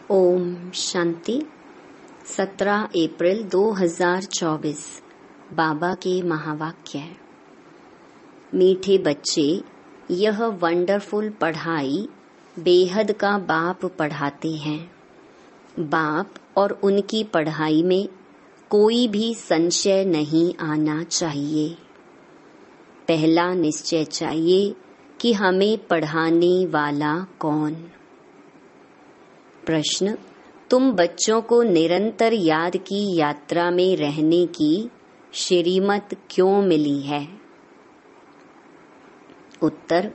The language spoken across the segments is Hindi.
ओम शांति। 17 अप्रैल 2024 बाबा के महावाक्य। मीठे बच्चे, यह वंडरफुल पढ़ाई बेहद का बाप पढ़ाते हैं। बाप और उनकी पढ़ाई में कोई भी संशय नहीं आना चाहिए। पहला निश्चय चाहिए कि हमें पढ़ाने वाला कौन। प्रश्न: तुम बच्चों को निरंतर याद की यात्रा में रहने की श्रीमत क्यों मिली है? उत्तर: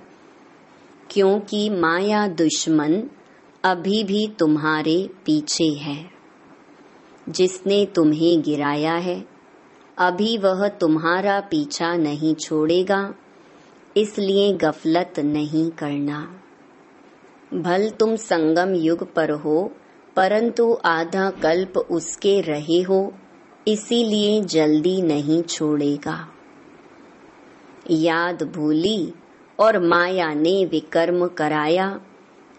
क्योंकि माया दुश्मन अभी भी तुम्हारे पीछे है। जिसने तुम्हें गिराया है अभी वह तुम्हारा पीछा नहीं छोड़ेगा, इसलिए गफलत नहीं करना। भल तुम संगम युग पर हो, परंतु आधा कल्प उसके रहे हो, इसीलिए जल्दी नहीं छोड़ेगा। याद भूली और माया ने विकर्म कराया,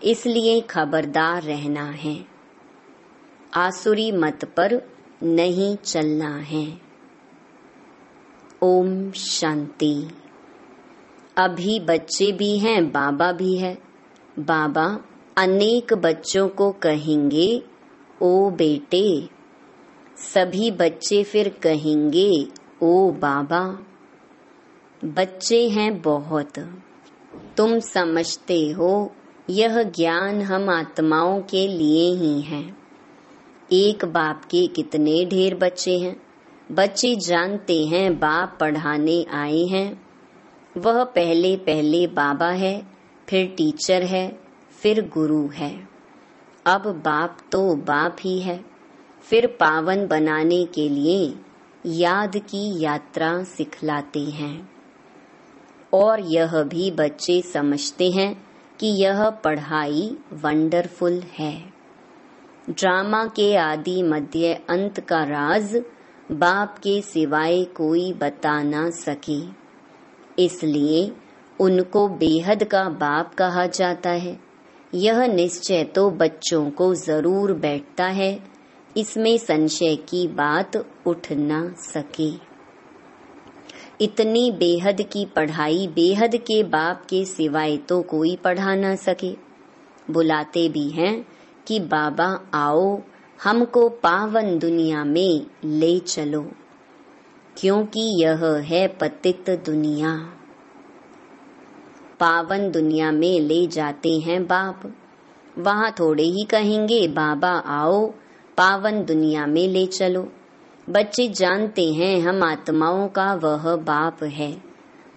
इसलिए खबरदार रहना है। आसुरी मत पर नहीं चलना है। ओम शांति। अभी बच्चे भी हैं, बाबा भी है। बाबा अनेक बच्चों को कहेंगे, ओ बेटे। सभी बच्चे फिर कहेंगे, ओ बाबा। बच्चे हैं बहुत। तुम समझते हो यह ज्ञान हम आत्माओं के लिए ही है। एक बाप के कितने ढेर बच्चे हैं। बच्चे जानते हैं बाप पढ़ाने आए हैं। वह पहले पहले बाबा है, फिर टीचर है, फिर गुरु है। अब बाप तो बाप ही है। फिर पावन बनाने के लिए याद की यात्रा सिखलाते हैं। और यह भी बच्चे समझते हैं कि यह पढ़ाई वंडरफुल है। ड्रामा के आदि मध्य अंत का राज बाप के सिवाय कोई बता ना सके, इसलिए उनको बेहद का बाप कहा जाता है। यह निश्चय तो बच्चों को जरूर बैठता है, इसमें संशय की बात उठ ना सके। इतनी बेहद की पढ़ाई बेहद के बाप के सिवाय तो कोई पढ़ा ना सके। बुलाते भी हैं कि बाबा आओ, हमको पावन दुनिया में ले चलो, क्योंकि यह है पतित दुनिया। पावन दुनिया में ले जाते हैं बाप। वहाँ थोड़े ही कहेंगे बाबा आओ, पावन दुनिया में ले चलो। बच्चे जानते हैं हम आत्माओं का वह बाप है,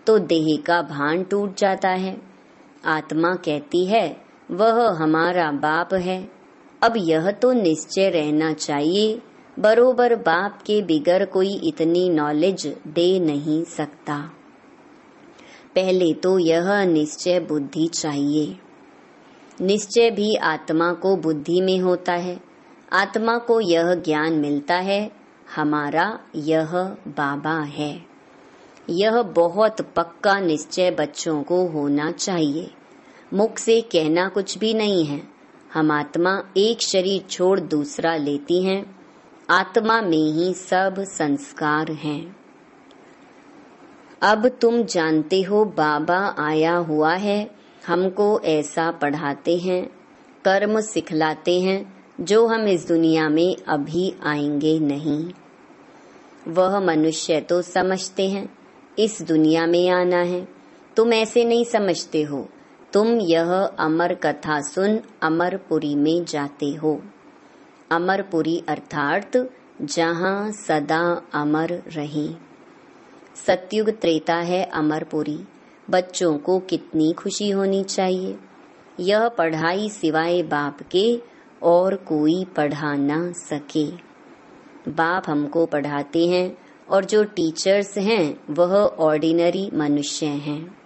तो देह का भान टूट जाता है। आत्मा कहती है वह हमारा बाप है। अब यह तो निश्चय रहना चाहिए, बरोबर बाप के बिगर कोई इतनी नॉलेज दे नहीं सकता। पहले तो यह निश्चय बुद्धि चाहिए। निश्चय भी आत्मा को बुद्धि में होता है। आत्मा को यह ज्ञान मिलता है हमारा यह बाबा है। यह बहुत पक्का निश्चय बच्चों को होना चाहिए। मुख से कहना कुछ भी नहीं है। हम आत्मा एक शरीर छोड़ दूसरा लेती हैं। आत्मा में ही सब संस्कार हैं। अब तुम जानते हो बाबा आया हुआ है, हमको ऐसा पढ़ाते हैं, कर्म सिखलाते हैं जो हम इस दुनिया में अभी आएंगे नहीं। वह मनुष्य तो समझते हैं इस दुनिया में आना है। तुम ऐसे नहीं समझते हो। तुम यह अमर कथा सुन अमरपुरी में जाते हो। अमरपुरी अर्थात जहाँ सदा अमर रहे। सतयुग त्रेता है अमरपुरी। बच्चों को कितनी खुशी होनी चाहिए। यह पढ़ाई सिवाय बाप के और कोई पढ़ा ना सके। बाप हमको पढ़ाते हैं और जो टीचर्स हैं वह ऑर्डिनरी मनुष्य हैं।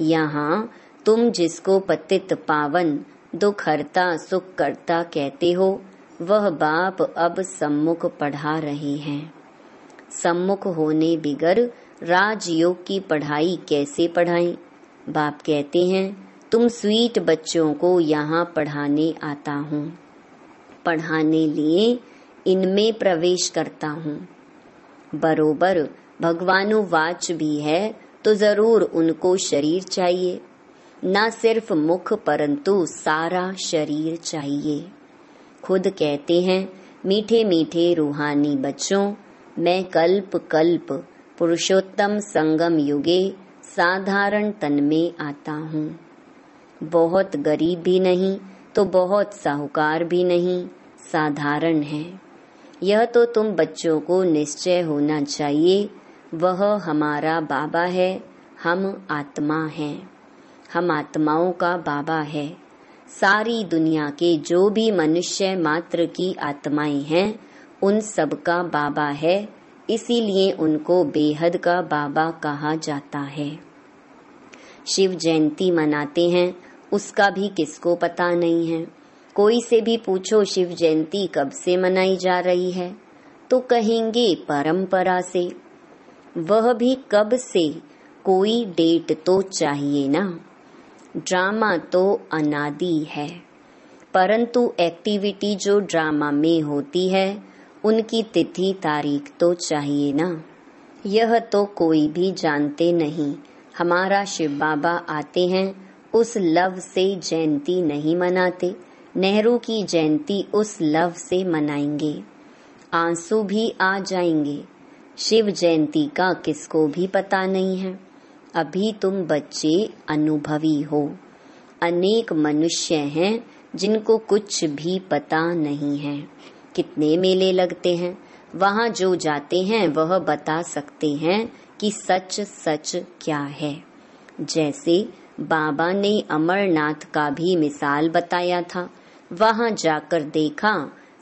यहाँ तुम जिसको पतित पावन दुख हरता सुख करता कहते हो, वह बाप अब सम्मुख पढ़ा रहे हैं। सम्मुख होने बिगर राजयोग की पढ़ाई कैसे पढ़ाएं? बाप कहते हैं तुम स्वीट बच्चों को यहाँ पढ़ाने आता हूँ। पढ़ाने लिए इनमें प्रवेश करता हूँ। बरोबर भगवानुवाच भी है तो जरूर उनको शरीर चाहिए, न सिर्फ मुख परंतु सारा शरीर चाहिए। खुद कहते हैं, मीठे मीठे रूहानी बच्चों, मैं कल्प कल्प पुरुषोत्तम संगम युगे साधारण तन में आता हूँ। बहुत गरीब भी नहीं तो बहुत साहूकार भी नहीं, साधारण है। यह तो तुम बच्चों को निश्चय होना चाहिए। वह हमारा बाबा है, हम आत्मा हैं। हम आत्माओं का बाबा है। सारी दुनिया के जो भी मनुष्य मात्र की आत्माएं हैं उन सब का बाबा है, इसीलिए उनको बेहद का बाबा कहा जाता है। शिव जयंती मनाते हैं, उसका भी किसको पता नहीं है। कोई से भी पूछो शिव जयंती कब से मनाई जा रही है तो कहेंगे परंपरा से। वह भी कब से, कोई डेट तो चाहिए ना। ड्रामा तो अनादि है, परंतु एक्टिविटी जो ड्रामा में होती है उनकी तिथि तारीख तो चाहिए ना। यह तो कोई भी जानते नहीं। हमारा शिव बाबा आते हैं, उस लव से जयंती नहीं मनाते। नेहरू की जयंती उस लव से मनाएंगे, आंसू भी आ जाएंगे। शिव जयंती का किसको भी पता नहीं है। अभी तुम बच्चे अनुभवी हो। अनेक मनुष्य हैं जिनको कुछ भी पता नहीं है। कितने मेले लगते हैं, वहाँ जो जाते हैं वह बता सकते हैं कि सच सच क्या है। जैसे बाबा ने अमरनाथ का भी मिसाल बताया था, वहाँ जाकर देखा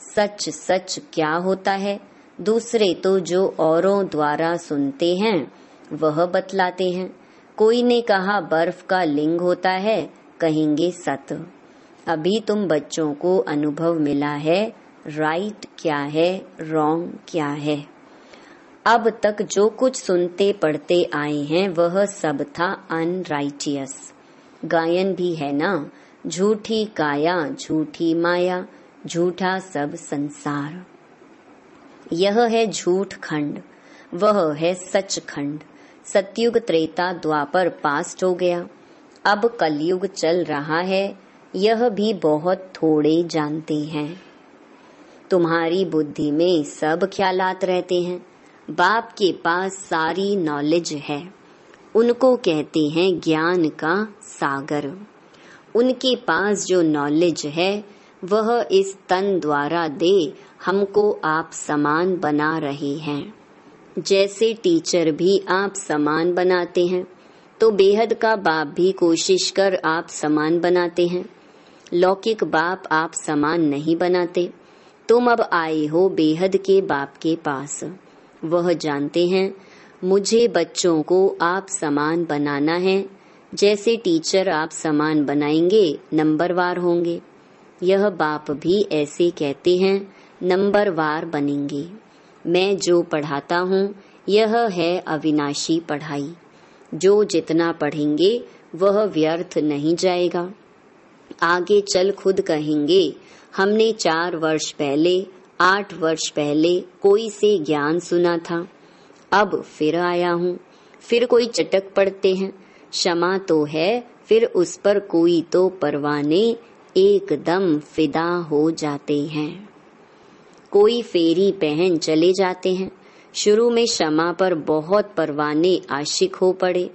सच सच क्या होता है। दूसरे तो जो औरों द्वारा सुनते हैं वह बतलाते हैं। कोई ने कहा बर्फ का लिंग होता है, कहेंगे सत। अभी तुम बच्चों को अनुभव मिला है राइट क्या है, रॉन्ग क्या है। अब तक जो कुछ सुनते पढ़ते आए हैं वह सब था अनराइटियस। गायन भी है ना, झूठी काया झूठी माया, झूठा सब संसार। यह है झूठ खंड, वह है सच खंड। सतयुग त्रेता द्वापर पास्ट हो गया, अब कलयुग चल रहा है। यह भी बहुत थोड़े जानते हैं। तुम्हारी बुद्धि में सब ख्यालात रहते हैं। बाप के पास सारी नॉलेज है, उनको कहते हैं ज्ञान का सागर। उनके पास जो नॉलेज है वह इस तन द्वारा दे हमको आप समान बना रहे हैं। जैसे टीचर भी आप समान बनाते हैं तो बेहद का बाप भी कोशिश कर आप समान बनाते हैं। लौकिक बाप आप समान नहीं बनाते। तुम अब आए हो बेहद के बाप के पास। वह जानते हैं मुझे बच्चों को आप समान बनाना है। जैसे टीचर आप समान बनाएंगे नंबरवार होंगे, यह बाप भी ऐसे कहते हैं नंबरवार बनेंगे। मैं जो पढ़ाता हूँ यह है अविनाशी पढ़ाई। जो जितना पढ़ेंगे वह व्यर्थ नहीं जाएगा। आगे चल खुद कहेंगे हमने 4 वर्ष पहले 8 वर्ष पहले कोई से ज्ञान सुना था, अब फिर आया हूँ। फिर कोई चटक पड़ते हैं, क्षमा तो है, फिर उस पर कोई तो परवाने एकदम फिदा हो जाते हैं। कोई फेरी पहन चले जाते हैं। शुरू में क्षमा पर बहुत परवाने आशिक हो पड़े।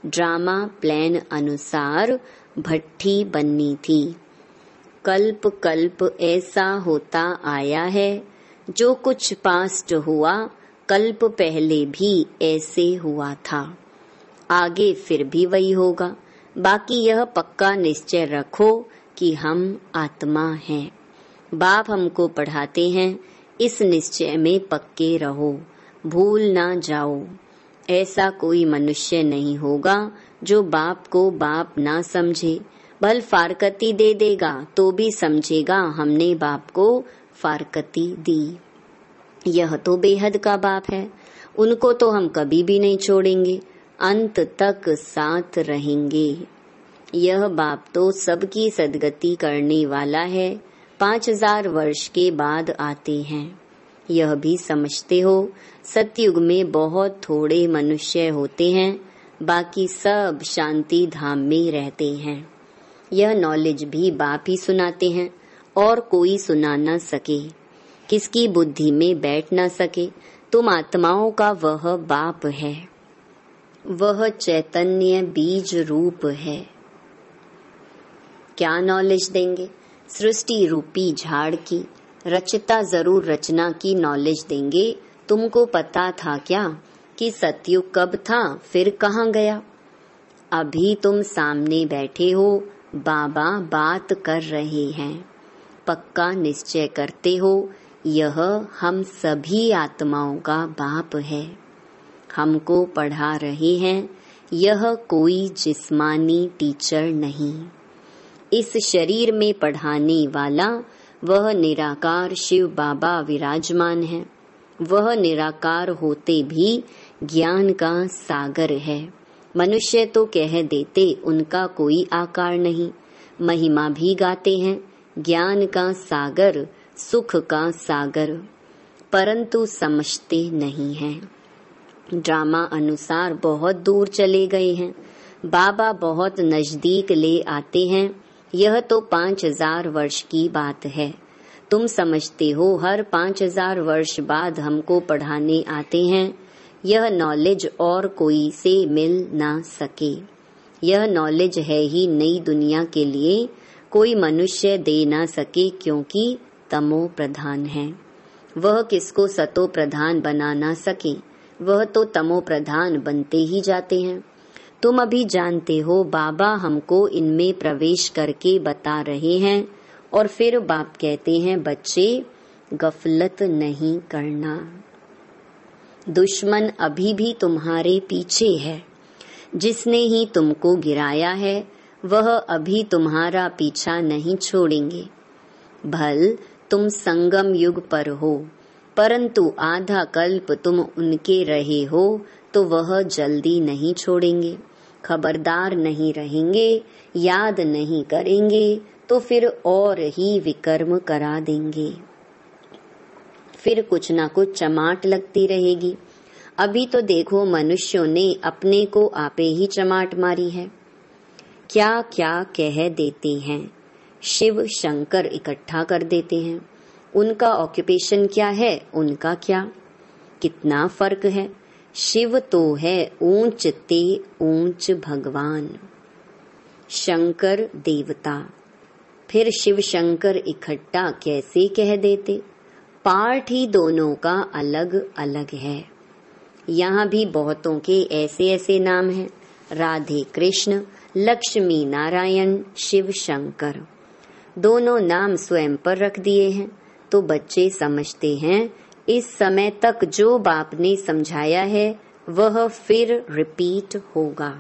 ड्रामा प्लान अनुसार भट्ठी बननी थी। कल्प कल्प ऐसा होता आया है। जो कुछ पास्ट हुआ कल्प पहले भी ऐसे हुआ था, आगे फिर भी वही होगा। बाकी यह पक्का निश्चय रखो कि हम आत्मा हैं। बाप हमको पढ़ाते हैं, इस निश्चय में पक्के रहो, भूल ना जाओ। ऐसा कोई मनुष्य नहीं होगा जो बाप को बाप ना समझे। भल फारकती दे देगा तो भी समझेगा हमने बाप को फारकती दी। यह तो बेहद का बाप है, उनको तो हम कभी भी नहीं छोड़ेंगे, अंत तक साथ रहेंगे। यह बाप तो सबकी सदगति करने वाला है, 5000 वर्ष के बाद आते हैं। यह भी समझते हो सतयुग में बहुत थोड़े मनुष्य होते हैं, बाकी सब शांति धाम में रहते हैं। यह नॉलेज भी बाप ही सुनाते हैं और कोई सुना न सके, किसकी बुद्धि में बैठ न सके। तुम आत्माओं का वह बाप है, वह चैतन्य बीज रूप है। क्या नॉलेज देंगे? सृष्टि रूपी झाड़ की रचता जरूर रचना की नॉलेज देंगे। तुमको पता था क्या कि सतयुग कब था, फिर कहाँ गया? अभी तुम सामने बैठे हो, बाबा बात कर रहे हैं। पक्का निश्चय करते हो यह हम सभी आत्माओं का बाप है। हमको पढ़ा रहे हैं, यह कोई जिस्मानी टीचर नहीं। इस शरीर में पढ़ाने वाला वह निराकार शिव बाबा विराजमान है। वह निराकार होते भी ज्ञान का सागर है। मनुष्य तो कह देते उनका कोई आकार नहीं, महिमा भी गाते हैं ज्ञान का सागर, सुख का सागर, परंतु समझते नहीं हैं। ड्रामा अनुसार बहुत दूर चले गए हैं, बाबा बहुत नजदीक ले आते हैं। यह तो 5000 वर्ष की बात है। तुम समझते हो हर 5000 वर्ष बाद हमको पढ़ाने आते हैं। यह नॉलेज और कोई से मिल ना सके। यह नॉलेज है ही नई दुनिया के लिए, कोई मनुष्य दे ना सके, क्योंकि तमो प्रधान है। वह किसको सतो प्रधान बना ना सके, वह तो तमो प्रधान बनते ही जाते हैं। तुम अभी जानते हो बाबा हमको इनमें प्रवेश करके बता रहे हैं, और फिर बाप कहते हैं बच्चे गफलत नहीं करना। दुश्मन अभी भी तुम्हारे पीछे है। जिसने ही तुमको गिराया है वह अभी तुम्हारा पीछा नहीं छोड़ेंगे। भल तुम संगम युग पर हो, परंतु आधा कल्प तुम उनके रहे हो तो वह जल्दी नहीं छोड़ेंगे। खबरदार नहीं रहेंगे, याद नहीं करेंगे तो फिर और ही विकर्म करा देंगे। फिर कुछ ना कुछ चमाट लगती रहेगी। अभी तो देखो मनुष्यों ने अपने को आपे ही चमाट मारी है। क्या क्या कह देते हैं, शिव शंकर इकट्ठा कर देते हैं। उनका ऑक्यूपेशन क्या है, उनका क्या, कितना फर्क है। शिव तो है ऊंच ते ऊंच भगवान, शंकर देवता। फिर शिव शंकर इकट्ठा कैसे कह देते? पार्ट ही दोनों का अलग अलग है। यहाँ भी बहुतों के ऐसे ऐसे नाम हैं, राधे कृष्ण, लक्ष्मी नारायण, शिव शंकर। दोनों नाम स्वयं पर रख दिए हैं। तो बच्चे समझते हैं इस समय तक जो बाप ने समझाया है वह फिर रिपीट होगा।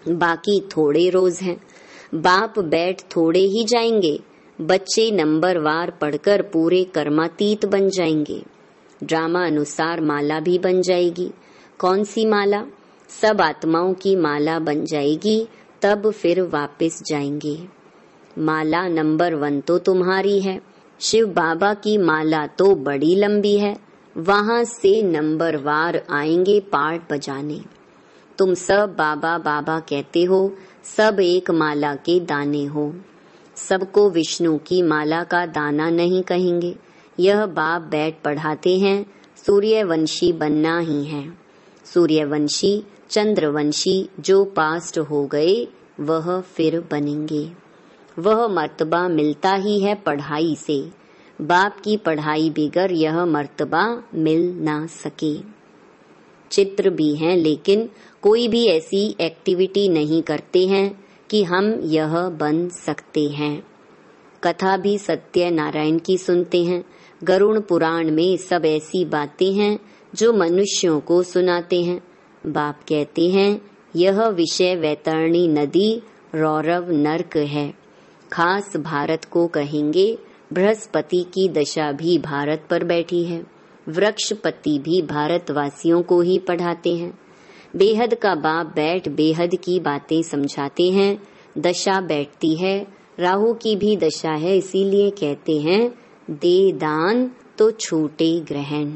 बाकी थोड़े रोज हैं, बाप बैठ थोड़े ही जाएंगे। बच्चे नंबरवार पढ़कर पूरे कर्मातीत बन जाएंगे। ड्रामा अनुसार माला भी बन जाएगी। कौन सी माला? सब आत्माओं की माला बन जाएगी, तब फिर वापस जाएंगे। माला नंबर 1 तो तुम्हारी है। शिव बाबा की माला तो बड़ी लंबी है, वहां से नंबरवार आएंगे पार्ट बजाने। तुम सब बाबा बाबा कहते हो, सब एक माला के दाने हो। सबको विष्णु की माला का दाना नहीं कहेंगे। यह बाप बैठ पढ़ाते हैं, सूर्यवंशी बनना ही है। सूर्यवंशी, चंद्रवंशी जो पास्ट हो गए वह फिर बनेंगे। वह मर्तबा मिलता ही है पढ़ाई से। बाप की पढ़ाई बिगर यह मर्तबा मिल ना सके। चित्र भी हैं, लेकिन कोई भी ऐसी एक्टिविटी नहीं करते हैं कि हम यह बन सकते हैं। कथा भी सत्य नारायण की सुनते हैं। गरुड़ पुराण में सब ऐसी बातें हैं जो मनुष्यों को सुनाते हैं। बाप कहते हैं यह विषय वैतरणी नदी रौरव नर्क है। खास भारत को कहेंगे। बृहस्पति की दशा भी भारत पर बैठी है। वृक्षपति भी भारतवासियों को ही पढ़ाते हैं। बेहद का बाप बैठ बेहद की बातें समझाते हैं। दशा बैठती है, राहु की भी दशा है, इसीलिए कहते हैं दे दान तो छूटे ग्रहण।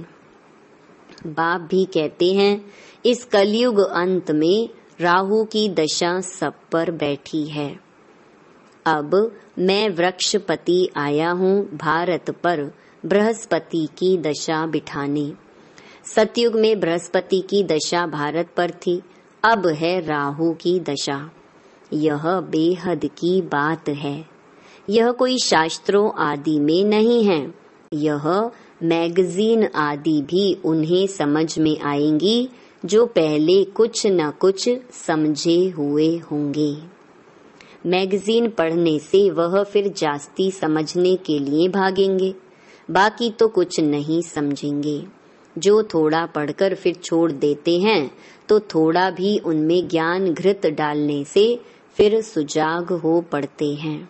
बाप भी कहते हैं इस कलयुग अंत में राहु की दशा सब पर बैठी है। अब मैं वृक्षपति आया हूँ भारत पर बृहस्पति की दशा बिठाने। सतयुग में बृहस्पति की दशा भारत पर थी, अब है राहु की दशा। यह बेहद की बात है। यह कोई शास्त्रों आदि में नहीं है। यह मैगजीन आदि भी उन्हें समझ में आएंगी जो पहले कुछ न कुछ समझे हुए होंगे। मैगजीन पढ़ने से वह फिर जास्ती समझने के लिए भागेंगे, बाकी तो कुछ नहीं समझेंगे। जो थोड़ा पढ़कर फिर छोड़ देते हैं तो थोड़ा भी उनमें ज्ञान घृत डालने से फिर सुजाग हो पड़ते हैं।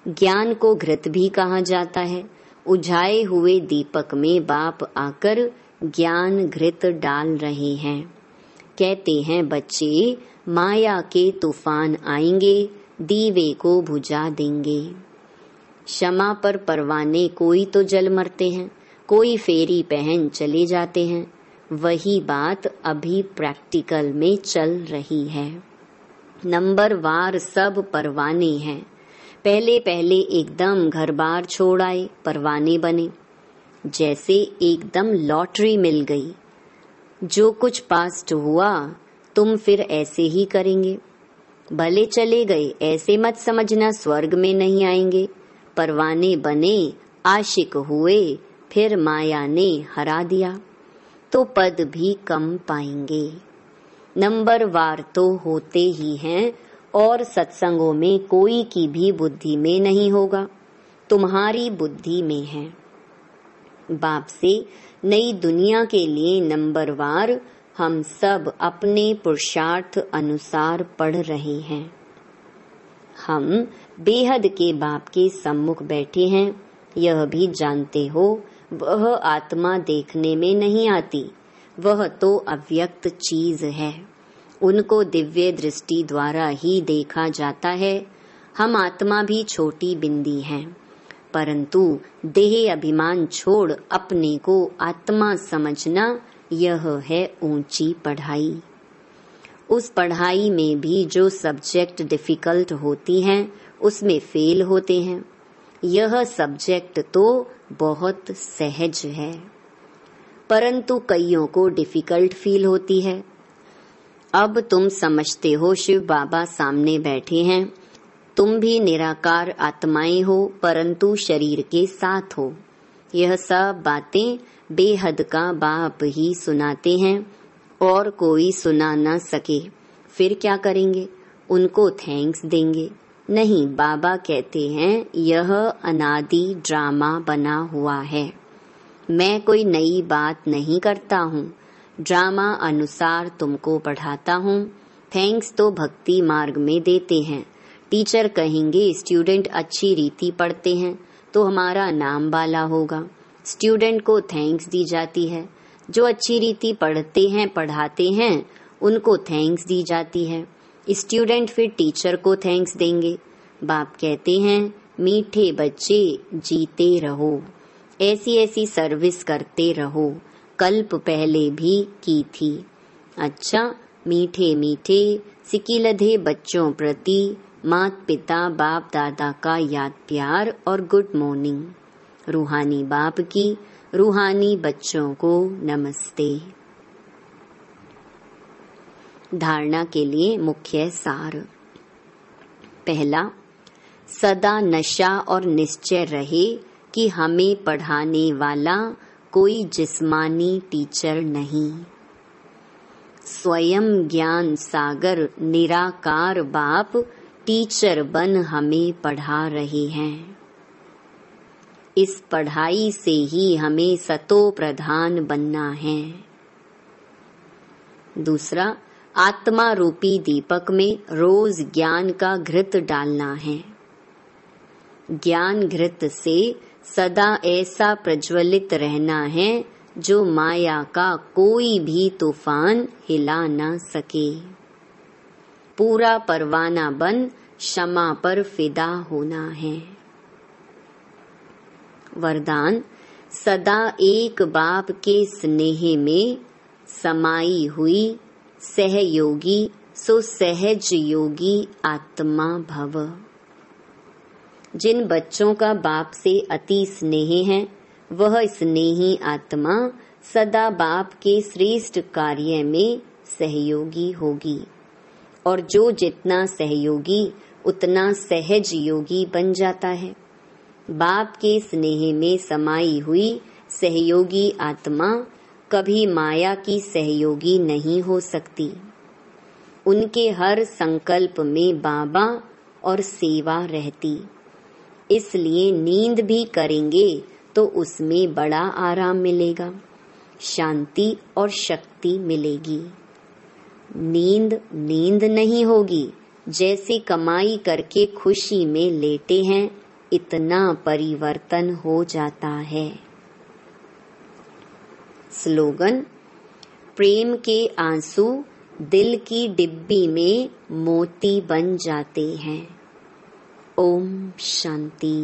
ज्ञान को घृत भी कहा जाता है। उझाए हुए दीपक में बाप आकर ज्ञान घृत डाल रहे हैं। कहते हैं बच्चे माया के तूफान आएंगे, दीवे को बुझा देंगे। क्षमा पर परवाने कोई तो जल मरते हैं, कोई फेरी पहन चले जाते हैं। वही बात अभी प्रैक्टिकल में चल रही है। नंबर वार सब परवाने हैं। पहले पहले एकदम घर बार छोड़ आए, परवाने बने। जैसे एकदम लॉटरी मिल गई। जो कुछ पास्ट हुआ तुम फिर ऐसे ही करेंगे। भले चले गए ऐसे मत समझना स्वर्ग में नहीं आएंगे। परवाने बने, आशिक हुए, फिर माया ने हरा दिया तो पद भी कम पाएंगे। नंबर वार तो होते ही हैं और सत्संगों में कोई की भी बुद्धि में नहीं होगा, तुम्हारी बुद्धि में है। बाप से नई दुनिया के लिए नंबरवार हम सब अपने पुरुषार्थ अनुसार पढ़ रहे हैं। हम बेहद के बाप के सम्मुख बैठे हैं। यह भी जानते हो वह आत्मा देखने में नहीं आती, वह तो अव्यक्त चीज है। उनको दिव्य दृष्टि द्वारा ही देखा जाता है। हम आत्मा भी छोटी बिंदी हैं, परंतु देह अभिमान छोड़ अपने को आत्मा समझना यह है ऊंची पढ़ाई। उस पढ़ाई में भी जो सब्जेक्ट डिफिकल्ट होती हैं उसमें फेल होते हैं। यह सब्जेक्ट तो बहुत सहज है, परंतु कईयों को डिफिकल्ट फील होती है। अब तुम समझते हो शिव बाबा सामने बैठे हैं, तुम भी निराकार आत्माएं हो परंतु शरीर के साथ हो। यह सब बातें बेहद का बाप ही सुनाते हैं और कोई सुना न सके फिर क्या करेंगे? उनको थैंक्स देंगे? नहीं, बाबा कहते हैं यह अनादि ड्रामा बना हुआ है। मैं कोई नई बात नहीं करता हूँ, ड्रामा अनुसार तुमको पढ़ाता हूँ। थैंक्स तो भक्ति मार्ग में देते हैं। टीचर कहेंगे स्टूडेंट अच्छी रीति पढ़ते हैं तो हमारा नाम बाला होगा। स्टूडेंट को थैंक्स दी जाती है। जो अच्छी रीति पढ़ते हैं पढ़ाते हैं उनको थैंक्स दी जाती है। स्टूडेंट फिर टीचर को थैंक्स देंगे। बाप कहते हैं मीठे बच्चे जीते रहो, ऐसी ऐसी सर्विस करते रहो, कल्प पहले भी की थी। अच्छा, मीठे मीठे सिकिलधे बच्चों प्रति मात पिता बाप दादा का याद प्यार और गुड मॉर्निंग। रूहानी बाप की रूहानी बच्चों को नमस्ते। धारणा के लिए मुख्य सार। पहला, सदा नशा और निश्चय रहे कि हमें पढ़ाने वाला कोई जिस्मानी टीचर नहीं। स्वयं ज्ञान सागर निराकार बाप टीचर बन हमें पढ़ा रहे हैं। इस पढ़ाई से ही हमें सतो प्रधान बनना है। दूसरा, आत्मा रूपी दीपक में रोज ज्ञान का घृत डालना है। ज्ञान घृत से सदा ऐसा प्रज्वलित रहना है जो माया का कोई भी तूफान हिला न सके। पूरा परवाना बन क्षमा पर फिदा होना है। वरदान, सदा एक बाप के स्नेह में समाई हुई सहयोगी सो सहज योगी आत्मा भव। जिन बच्चों का बाप से अति स्नेह है, वह स्नेही आत्मा सदा बाप के श्रेष्ठ कार्य में सहयोगी होगी, और जो जितना सहयोगी उतना सहज योगी बन जाता है। बाप के स्नेह में समाई हुई सहयोगी आत्मा कभी माया की सहयोगी नहीं हो सकती। उनके हर संकल्प में बाबा और सेवा रहती, इसलिए नींद भी करेंगे तो उसमें बड़ा आराम मिलेगा, शांति और शक्ति मिलेगी। नींद नहीं होगी। जैसे कमाई करके खुशी में लेटे हैं, इतना परिवर्तन हो जाता है। स्लोगन, प्रेम के आंसू दिल की डिब्बी में मोती बन जाते हैं। ओम शांति।